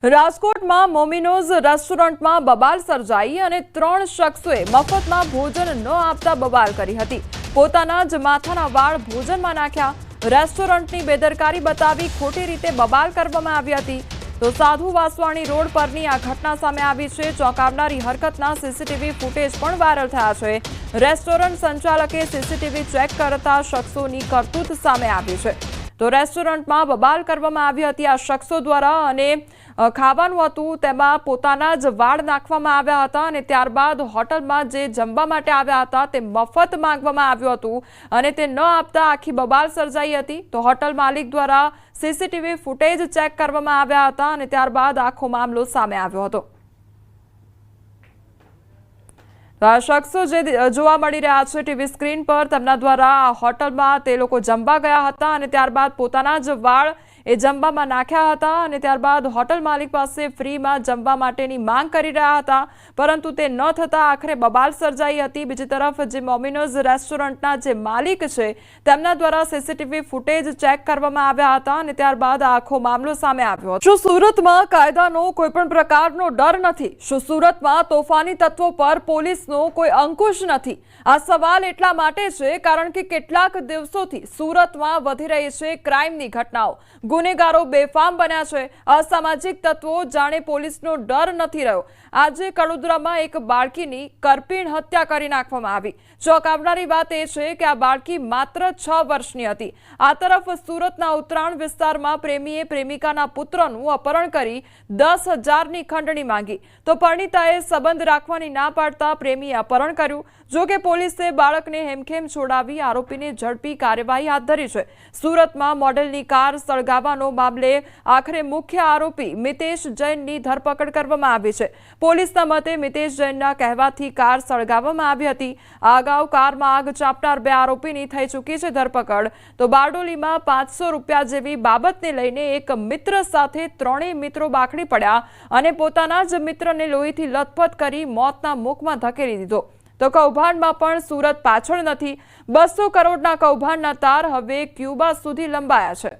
રાજકોટમાં મોમિનોઝ રેસ્ટોરન્ટમાં બબાલ સર્જાઈ અને 3 શખ્સોએ મફતમાં ભોજન ન આપતા બબાલ કરી હતી। પોતાના જ માથાના વાળ ભોજનમાં નાખ્યા। રેસ્ટોરન્ટની બેદરકારી બતાવી ખોટી રીતે બબાલ કરવામાં આવી હતી। તો સાધુ વાસવાણી રોડ પરની આ ઘટના સામે આવી છે। ચોંકાવનારી હરકતના સીસીટીવી ફૂટેજ પણ વાયરલ થયા છે। રેસ્ટોરન્ટ સંચાલકે સીસીટીવી ચેક કરતા શખ્સોની કરતૂત સામે આવી છે। તો રેસ્ટોરન્ટમાં બબાલ કરવામાં આવી હતી આ શખ્સો દ્વારા અને ખાવાનું હતું તેમાં પોતાના જ વાળ નાખવામાં આવ્યા હતા અને ત્યારબાદ હોટલમાં જે જમવા માટે આવ્યા હતા તે મફત માંગવામાં આવ્યું હતું અને તે ન આપતા આખી બબાલ સર્જાઈ હતી। તો હોટલ માલિક દ્વારા સીસીટીવી ફૂટેજ ચેક કરવામાં આવ્યા હતા અને ત્યારબાદ આખો મામલો સામે આવ્યો હતો। આ શખ્સો જે જોવા મળી રહ્યા છે ટીવી સ્ક્રીન પર, તેમના દ્વારા હોટલમાં તે લોકો જમવા ગયા હતા અને ત્યારબાદ પોતાના જ વાળ એ જમવામાં નાખ્યા હતા અને ત્યારબાદ હોટલ માલિક પાસે ફ્રીમાં જમવા માટેની માંગ કરી રહ્યા હતા, પરંતુ તે ન થતા આખરે બબાલ સર્જાઈ હતી। બીજી તરફ જે મોમિનોઝ રેસ્ટોરન્ટના જે માલિક છે તેમના દ્વારા સીસીટીવી ફૂટેજ ચેક કરવામાં આવ્યા હતા અને ત્યારબાદ આખો મામલો સામે આવ્યો હતો। શું સુરતમાં કાયદાનો કોઈ પણ પ્રકારનો ડર નથી? શું સુરતમાં તોફાની તત્વો પર પોલીસનો કોઈ અંકુશ નથી? આ સવાલ એટલા માટે છે કારણ કે કેટલાક દિવસોથી સુરતમાં વધી રહી છે ક્રાઇમની ઘટનાઓ। ગુનેગારો બેફામ બન્યા છે। અસામાજિક તત્વો જાણે પોલીસનો ડર નથી રહ્યો। આજે કડોદરામાં એક બાળકીની કરપીણ હત્યા કરી નાખવામાં આવી। ચોંકાવનારી વાત એ છે કે આ બાળકી માત્ર 6 વર્ષની હતી। આ તરફ સુરતના ઉત્તરાણ વિસ્તારમાં પ્રેમીએ પ્રેમિકાના પુત્રનું અપહરણ કરી 10,000ની ખંડણી માંગી તો પરિણીતાએ સંબંધ રાખવાની ના પાડતા પ્રેમીએ અપહરણ કર્યું। જો કે પોલીસે બાળકને હેમખેમ છોડાવી આરોપીને ઝડપી કાર્યવાહી હાથ ધરી છે। સુરતમાં મોડેલની કાર સળગાવવાનો મામલે આખરે મુખ્ય આરોપી મિતેશ જૈનની ધરપકડ કરવામાં આવી છે। પોલીસના મતે મિતેશ જૈનના કહેવાથી કાર સળગાવવામાં આવી હતી। આ અગાઉ કારમાં આગ ચાપનાર 2 આરોપીની થઈ ચૂકી છે ધરપકડ। તો બારડોલીમાં 500 રૂપિયા જેવી બાબતને લઈને એક મિત્ર સાથે 3 મિત્રો બાખડી પડ્યા અને પોતાના જ મિત્રને લોહીથી લથપથ કરી મોતના મુખમાં ધકેલી દીધો। તો કૌભાંડમાં પણ સુરત પાછળ નથી। 200 કરોડના કૌભાંડના તાર હવે ક્યુબા સુધી લંબાયા છે।